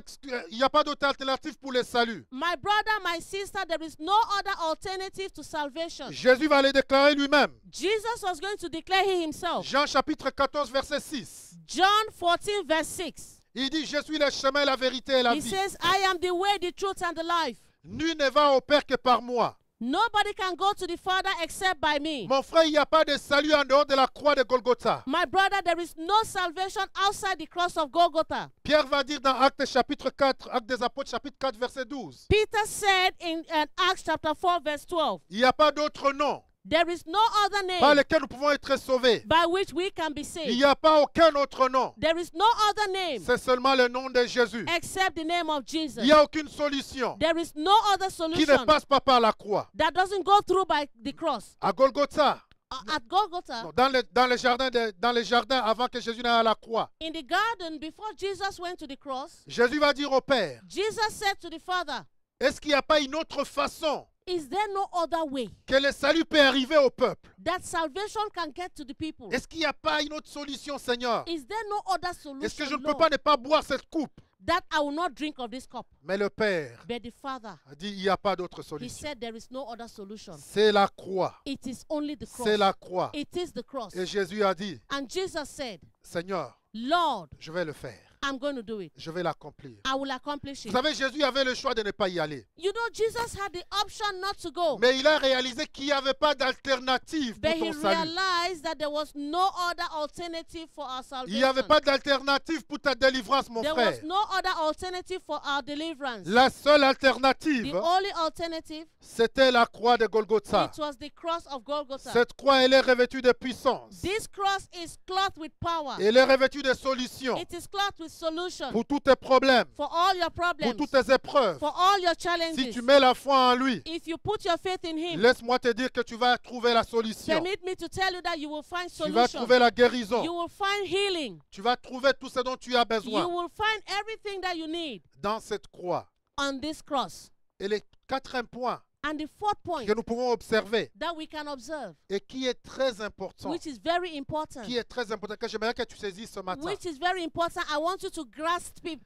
alternative pour le salut. My brother, my sister, there is no other alternative to salvation. Jésus va le déclarer lui-même. Jesus was going to declare He Himself. Jean chapitre 14, verset 6. John 14, verse 6. Il dit, je suis le chemin, la vérité et la He vie. says, I am the way, the truth, and the life. Nul ne va au Père que par moi. Nobody can go to the Father except by me. Mon frère, il n'y a pas de salut en dehors de la croix de Golgotha. My brother, there is no salvation outside the cross of Golgotha. Pierre va dire dans Actes chapitre 4, Actes des Apôtres chapitre 4, verset 12. Peter said in Acts chapter 4, verse 12, Il n'y a pas d'autre nom there is no other par name lequel nous pouvons être sauvés. by which we can be Il saved. n'y a pas aucun autre nom. There is no other name C'est seulement le nom de Jésus. except the name of Jesus. Il n'y a aucune solution There is no other qui ne solution passe pas par la croix. that doesn't go through by the cross. À Golgotha, at Golgotha, Non, dans les jardins avant que Jésus n'aille à la croix. in the garden, before Jesus went to the cross, Jésus va dire au Père, Jesus said to the Father, est-ce qu'il n'y a pas une autre façon is there no other way que le salut peut arriver au peuple? that salvation can get to the people? Est-ce qu'il n'y a pas une autre solution, Seigneur? Is there no other Est-ce que je solution, ne peux Lord, pas ne pas boire cette coupe? that I will not drink of this cup? Mais le Père But the Father, a dit, il n'y a pas d'autre he solution. said there is no other solution. C'est la croix. It is only the C'est la cross. croix. It is the cross. Et Jésus a dit, And Jesus said, Seigneur, Lord, je vais le faire. I'm going to do it. Je vais l'accomplir. I will accomplish Vous it. savez, Jésus avait le choix de ne pas y aller. You know, Jesus had the option not to go. Mais il a réalisé qu'il n'y avait pas d'alternative pour But he ton salut. realized that there was no other alternative for our Il n'y avait salvation. pas d'alternative pour ta délivrance, mon There frère. was no other alternative for our deliverance. La seule The alternative, only alternative, c'était la croix de Golgotha. it was the cross of Golgotha. Cette croix, elle est revêtue de puissance. This cross is clothed with power. Elle est revêtue de solutions It is clothed with solution pour tous tes problèmes, for all your pour problems, toutes tes épreuves. for all your Si challenges. tu mets la foi en lui, If you put your faith in him, laisse-moi te dire que tu vas trouver la solution. permit me to tell you that you will find Tu vas solution. trouver la guérison. You will find healing. Tu vas trouver tout ce dont tu as You besoin will find everything that you need dans cette croix. on this cross. Et le quatrième point And the fourth point que nous pouvons observer that we can observe, et qui est très important, which is very important, que j'aimerais que tu saisisses ce matin, which is very important, I want you to grasp it.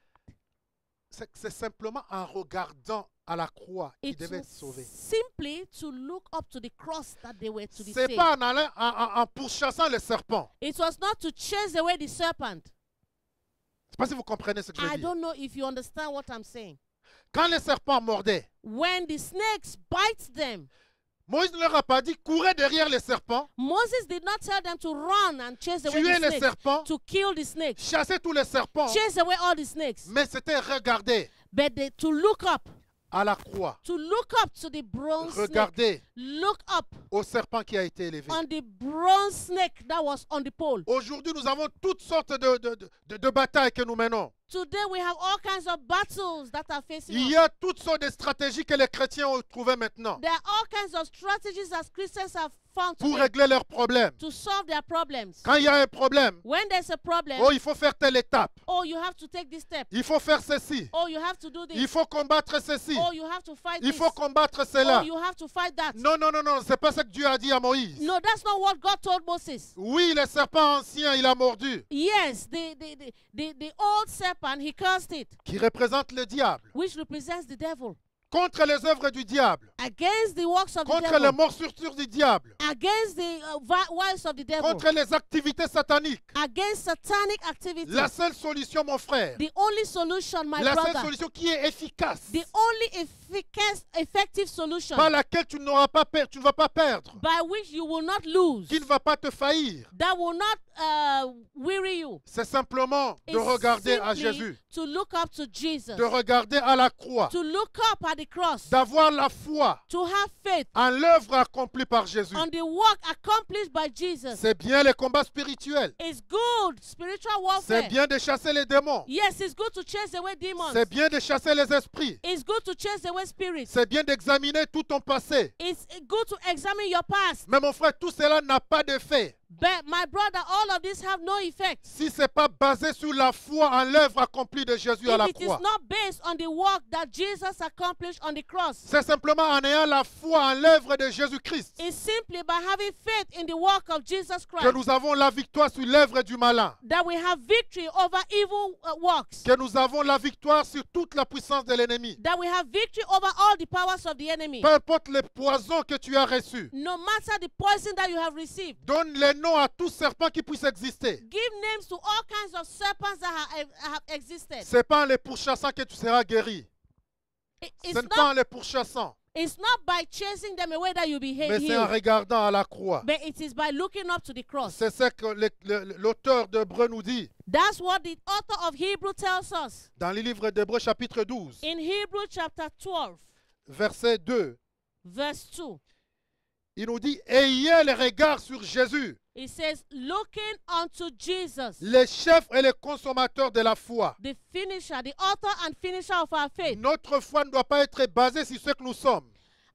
c'est simplement en regardant à la croix qu'ils It devaient was être sauvés. simply to look up to the cross that they were to be C'est saved. pas en allant en pourchassant le serpent. It was not to chase away the serpent. Je ne sais pas si vous comprenez ce que je I dis. don't know if you understand what I'm saying. Quand le serpent mordait, When the snakes bite them, Moïse ne leur a pas dit courez derrière le serpent, Moses did not tell them to run and chase away tuez the le snakes, serpent, to kill the snakes, chassez tous les serpents, chase away all the snakes, mais c'était regarder but to look up à la croix, to the bronze snake. regarder Look up au serpent qui a été élevé. on the bronze snake that was on the pole. Aujourd'hui, nous avons toutes sortes de batailles que nous menons. Today we have all kinds of battles that are facing Il y us. a toutes sortes de stratégies que les chrétiens ont trouvées maintenant There are all kinds of strategies that Christians have found pour today régler leurs problèmes. to solve their problems. Quand il y a un problème, When there's a problem, oh, il faut faire telle étape, oh, you have to take this step. il faut faire ceci, Oh, you have to do il this. faut combattre ceci, Oh, you have to fight il this. faut combattre Oh, cela. you have to fight that. Non, non, non, non, c'est pas ce que Dieu a dit à Moïse. No, that's not what God told Moses. Oui, le serpent ancien, il a mordu, Yes, the old serpent, he cursed it, qui représente le diable, which represents the devil, contre les œuvres du diable, against the works of the contre les devil, morsures du diable, against the wiles of the devil, contre les activités sataniques. against satanic activity. La seule solution, mon frère, The only solution, my la seule brother, solution qui est efficace, the only effective solution par laquelle tu n'auras pas tu ne vas pas perdre, by which you will not lose, qui ne va pas te faillir, that will not weary you, c'est simplement de is regarder à simply Jésus, to look up to Jesus, de regarder à la croix, to look up at the cross, d'avoir la foi to have faith en l'œuvre accomplie par Jésus. on the work accomplished by Jesus. C'est bien les combats spirituels, It's good spiritual c'est warfare. bien de chasser les démons, Yes, it's good to chase away demons. c'est bien de chasser les esprits, It's good to chase away spirits. c'est bien d'examiner tout ton passé. It's good to examine your past. Mais mon frère, tout cela n'a pas d'effet But my brother, all of this have no effect si ce n'est pas basé sur la foi en l'œuvre accomplie de Jésus à la if it is croix. not based on the work that Jesus accomplished on the cross. C'est simplement en ayant la foi en l'œuvre de Jésus-Christ It's simply by having faith in the work of Jesus que Christ nous avons la victoire sur l'œuvre du malin, that we have victory over evil works, que nous avons la victoire sur toute la puissance de l'ennemi. that we have victory over all the powers of the enemy. Peu importe les poisons que tu as reçus, No matter the poison that you have received, donne les noms à tous serpents qui puissent exister. give names to all kinds of serpents that have existed. Ce n'est pas en les pourchassant que tu seras guéri. Ce n'est pas en les pourchassant, It's not by chasing them away that you'll be mais c'est en healed, regardant à la croix. but it is by looking up to the cross. C'est ce que l'auteur d'Hébreux nous dit That's what the author of Hebrew tells us dans le livre d'Hébreux chapitre 12, in Hebrew chapter 12, verset 2. verse 2. Il nous dit, ayez le regard sur Jésus, It says, looking unto Jesus, le chef et le consommateur de la foi. the finisher, the author and finisher of our faith. Notre foi ne doit pas être basée sur ce que nous sommes,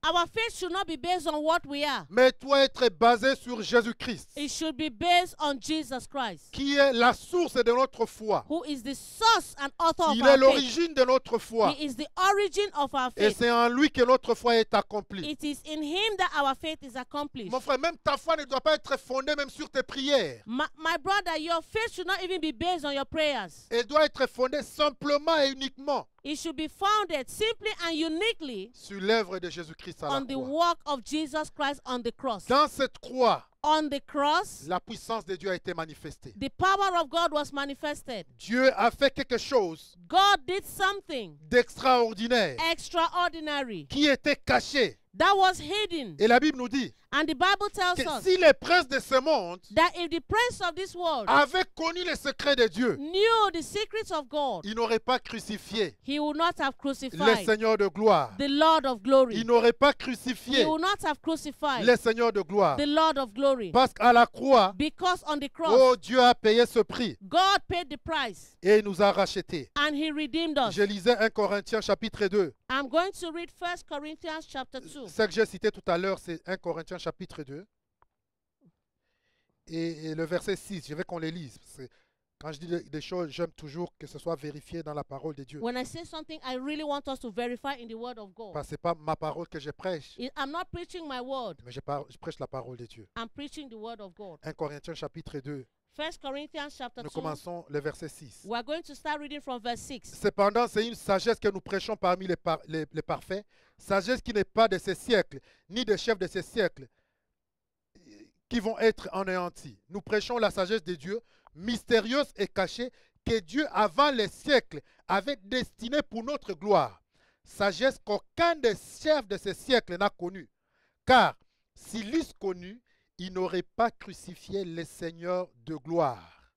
Our faith should not be based on what we are. mais doit être basé sur Jésus-Christ, It should be based on Jesus Christ, qui est la source de notre foi. who is the source and author of Il our est faith. l'origine de notre foi. He is the origin of our Et faith. c'est en lui que notre foi est accomplie. It is in him that our faith is accomplished. Mon frère, même ta foi ne doit pas être fondée même sur tes prières. My brother, your faith should not even be based on your prayers. Elle doit être fondée simplement et uniquement It should be founded simply and uniquely sur l'œuvre de Jésus-Christ à la on the croix. work of Jesus Christ on the cross. Dans cette croix, On the cross, la puissance de Dieu a été manifestée. the power of God was manifested. Dieu a fait quelque chose God did something d'extraordinaire extraordinary qui était caché. that was hidden. Et la Bible nous dit And the Bible tells que us si les princes de ce monde that if the prince of this world avaient connu les secrets de Dieu, knew the secrets of God, ils n'auraient pas crucifié he would not have le crucified Seigneur de gloire. the Lord of glory. Ils n'auraient pas He crucifié would not have crucified le Seigneur de gloire. the Lord of glory. Parce qu'à la croix, Because on the cross, oh, Dieu a payé ce prix God paid the price et il nous a rachetés. and he redeemed us. Je lisais 1 Corinthiens chapitre 2. I'm going to read 1 Corinthians chapter 2. Ce que j'ai cité tout à l'heure, c'est 1 Corinthiens chapitre 2. Et le verset 6, je veux qu'on les lise. Parce que quand je dis des choses, j'aime toujours que ce soit vérifié dans la parole de Dieu. When I say something, I really want us to verify in the word of God. Parce que ce n'est pas ma parole que je prêche, I'm not preaching my word. mais je prêche la parole de Dieu. I'm preaching the word of God. 1 Corinthiens chapitre 2. 1 Corinthians chapter Nous 2. commençons le verset 6. We're going to start reading from verse 6. Cependant, c'est une sagesse que nous prêchons parmi les parfaits, sagesse qui n'est pas de ces siècles, ni des chefs de ces siècles, qui vont être anéantis. Nous prêchons la sagesse de Dieu, mystérieuse et cachée, que Dieu, avant les siècles, avait destinée pour notre gloire. Sagesse qu'aucun des chefs de ces siècles n'a connue. Car s'ils l'eussent connue, ils n'auraient pas crucifié le Seigneur de gloire.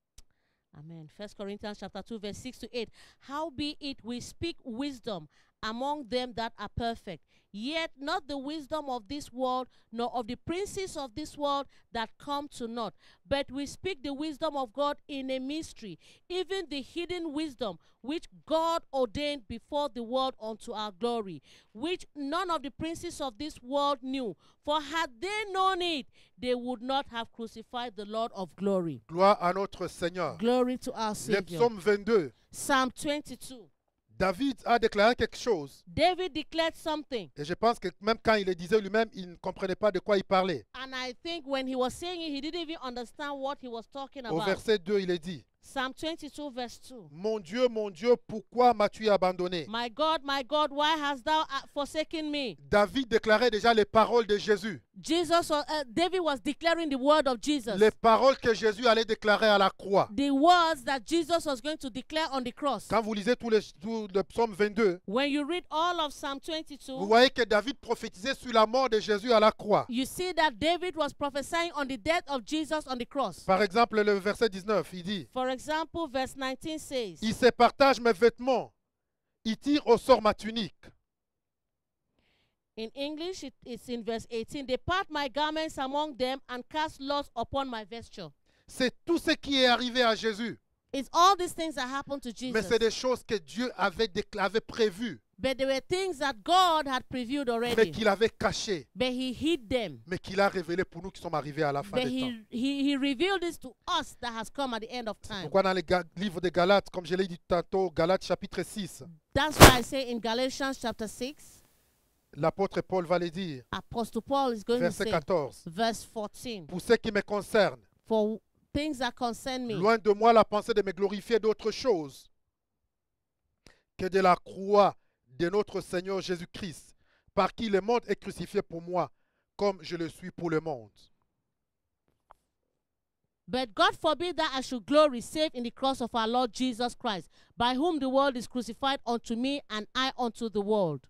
Amen. 1 Corinthians chapter 2, verse 6 to 8. Howbeit we speak wisdom among them that are perfect, yet not the wisdom of this world, nor of the princes of this world that come to naught. But we speak the wisdom of God in a mystery, even the hidden wisdom which God ordained before the world unto our glory, which none of the princes of this world knew. For had they known it, they would not have crucified the Lord of glory. Gloire à notre Seigneur. Glory to our Le Savior. psaume 22. Psalm 22. David a déclaré quelque chose. David declared something. Et je pense que même quand il le disait lui-même, il ne comprenait pas de quoi il parlait. And I think when he was saying it, he didn't even understand what he was talking Au about. verset 2, il est dit, Psalm 22, verse 2. mon Dieu, pourquoi m'as-tu abandonné? My God, why hast thou forsaken me? David déclarait déjà les paroles de Jésus. David was declaring the word of Jesus. Les paroles que Jésus allait déclarer à la croix. The words that Jesus was going to declare on the cross. Quand vous lisez tout le psaume 22, When you read all of Psalm 22, vous voyez que David prophétisait sur la mort de Jésus à la croix. you see that David was prophesying on the death of Jesus on the cross. Par exemple, le verset 19, il dit, For example, verse 19 says, il se partage mes vêtements, il tire au sort ma tunique. in English, it's in verse 18. They part my garments among them and cast lots upon my vesture. C'est tout ce qui est arrivé à Jésus. It's all these things that happened to Mais Jesus. c'est des choses que Dieu avait prévues, But there were things that God had previewed mais already. qu'il avait cachées, But he hid them. mais qu'il a révélées pour nous qui sommes arrivés à la fin But des temps. he revealed this to us that has come at the end of time. Pourquoi dans le livre de Galates, comme je l'ai dit tantôt, Galates chapitre 6, That's why I say in Galatians chapter 6, l'apôtre Paul va le dire, Apostle Paul is going to verset say, 14, verse 14, pour ce qui me concerne, for things that concern me, loin de moi la pensée de me glorifier d'autre chose que de la croix de notre Seigneur Jésus-Christ, par qui le monde est crucifié pour moi, comme je le suis pour le monde. but God forbid that I should glory save in the cross of our Lord Jesus Christ, by whom the world is crucified unto me and I unto the world.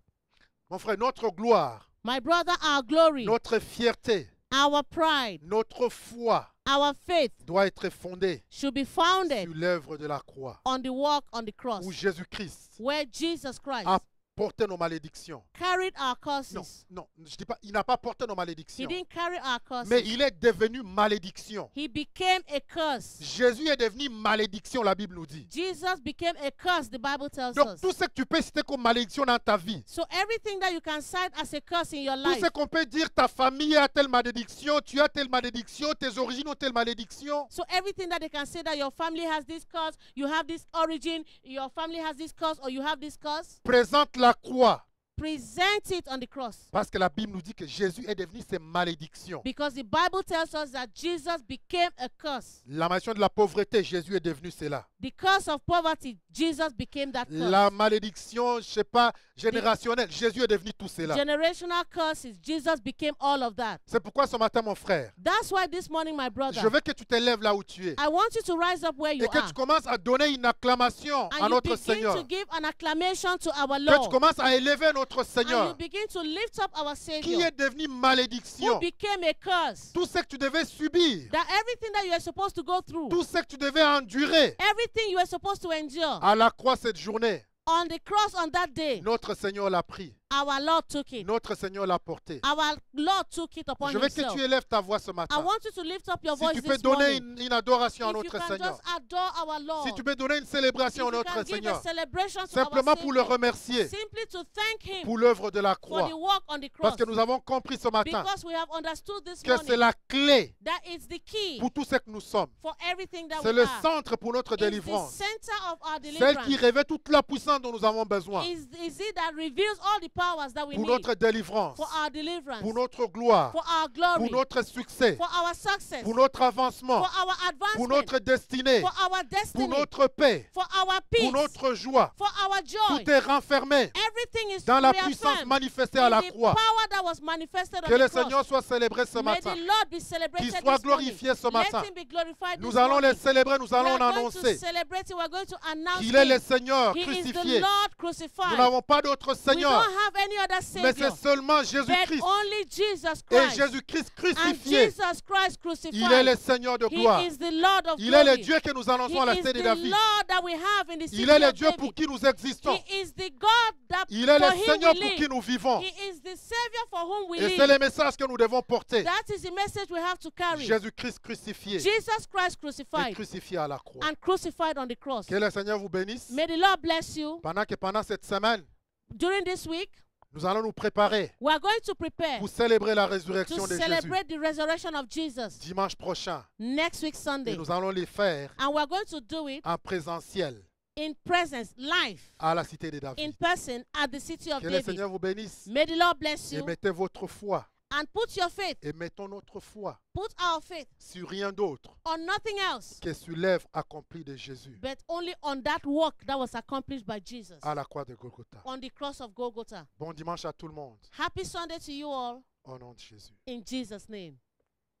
Mon frère, notre gloire, My brother, our glory, notre fierté, our pride, notre foi our faith doit être fondée should be founded sur l'œuvre de la croix, on the work on the cross, où Jésus-Christ where Jesus Christ a porté nos malédictions. carried our Non, curses. non, je dis pas, il n'a pas porté nos He malédictions. didn't carry our curses. Mais il est devenu malédiction. He became a curse. Jésus est devenu malédiction, la Bible nous dit. Jesus became a curse, the Bible tells Donc us. tout ce que tu peux citer comme malédiction dans ta vie, So everything that you can cite as a curse in your tout life. ce qu'on peut dire, ta famille a telle malédiction, tu as telle malédiction, tes origines ont telle malédiction, So everything that they can say that your family has this curse, you have this origin, your family has this curse, or you have this curse, présente la croix. present it on the cross. Parce que la Bible nous dit que Jésus est devenu ces malédictions. Because the Bible tells us that Jesus became a curse. La malédiction de la pauvreté, Jésus est devenu cela. The curse of poverty, Jesus became that curse. La malédiction, je sais pas, générationnelle, Jésus est devenu tout cela. Generational curses, Jesus became all of that. C'est pourquoi ce matin, mon frère, That's why this morning, my brother, je veux que tu te lèves là où tu es I want you to rise up where you et que are. tu commences à donner une acclamation à And you notre begin Seigneur. to give an acclamation to our Que tu Lord. commences à élever notre And you Seigneur begin to lift up our qui Savior, est devenu who malédiction. became a curse. Tout ce que tu devais subir, That everything that you are supposed to go through, tout ce que tu devais endurer everything you are supposed to endure, à la croix cette journée, on the cross on that day, notre Seigneur l'a pris. our Lord took it. Notre Seigneur l'a porté. Our Lord took it upon Je veux que himself. tu élèves ta voix ce I matin. want you to lift up your Si voice tu peux this donner morning. une adoration à If you notre can Seigneur. just adore our Lord. Si tu peux donner une célébration à If you notre can give a Seigneur. celebration to Simplement our pour le Savior. remercier Simply to thank him pour l'œuvre de la for croix. the work on the Parce cross. que nous avons compris ce matin Because we have understood this que c'est morning la clé that it's the key pour tout ce que nous sommes. for everything that C'est we le are. centre pour notre It's the délivrance. center of our Celle qui deliverance. révèle toute la puissance dont nous avons besoin. Is it that reveals all the powers that we Pour need notre délivrance. for our deliverance, Pour notre gloire. for our Pour glory, notre succès. for our success, Pour notre for avancement. our Pour advancement, notre destinée. for our Pour destiny, notre paix. for our Pour peace, notre joie. for our joy. Tout est renfermé Everything is dans la reaffirmed puissance manifestée in à la the croix. power that was manifested Que on le the cross. Seigneur soit célébré ce May matin. the Lord be celebrated Qu'il this soit morning. glorifié ce matin. Let him be glorified Nous this allons morning. les célébrer, nous We allons are going to l'annoncer. celebrate it. We are going to announce Qu'il est le him. Seigneur He is the crucifié. Lord Nous crucified. n'avons pas d'autre We Seigneur, don't have any other mais Savior, c'est seulement but Jésus-Christ. only Jesus Et Christ. Jésus-Christ And crucifié, Jesus Christ il est le crucified. Seigneur de He gloire. is the Lord of Il est le glory. Dieu que nous annonçons à la He is cité de the David. Lord that we have in the city Il est le of Dieu pour David. qui nous existons. He is the God that Il est for le him Seigneur we pour qui live. nous vivons. He is the Savior for whom we Et c'est live. le message que nous devons porter. That is the message we have to carry. Jésus-Christ crucifié Jesus Christ et crucified crucifié à la croix. and crucified on the cross. Que le Seigneur vous bénisse. May the Lord bless you. Pendant cette semaine, During this week, nous allons nous préparer we are going to prepare pour célébrer la to résurrection de Jésus celebrate the resurrection of Jesus dimanche prochain. next week Et Sunday. nous allons les faire And we are going to do it en présentiel in presence, live, à la cité de in David. person at the city of Que le David. Seigneur vous bénisse May the Lord bless et you mettez votre foi and put your faith, et mettons notre foi put our faith sur rien d'autre on nothing else que sur l'œuvre accomplie de Jésus but only on that work that was accomplished by Jesus à la croix de Golgotha. on the cross of Golgotha. Bon dimanche à tout le monde. Happy Sunday to you all Au nom de Jésus. in Jesus' name.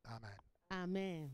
Amen. Amen.